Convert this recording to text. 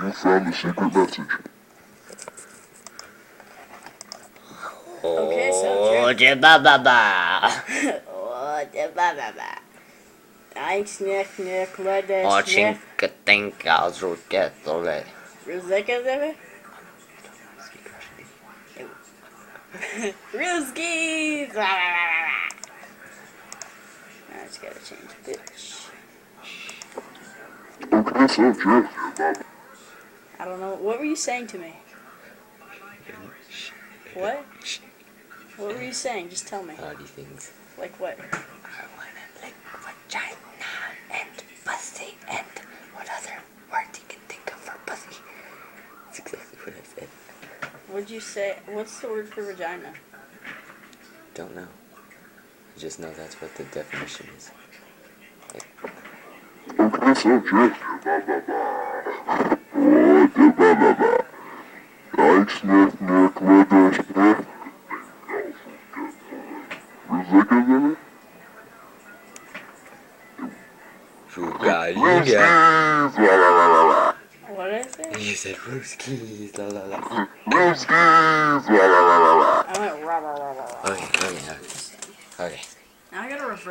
You found the secret message. Okay, so Oh, ba. oh, I snack, what the Oh, snack? chinka get ole. Ruzeka there? Ruskies! I just gotta change pitch. Okay, so Jeff. I don't know. What were you saying to me? What? What were you saying? Just tell me. Naughty things. Like what? I wanna lick vagina and pussy and what other word you can think of for pussy. That's exactly what I said. What'd you say? What's the word for vagina? Don't know. I just know that's what the definition is. Okay, so Jeff. I snack, what the snack? Ruzeka there? Sugarinha. What did I say? You said Rooskies, la la la. Ruskies! I went rah rah rah rah rah. Okay. Now I gotta reverse.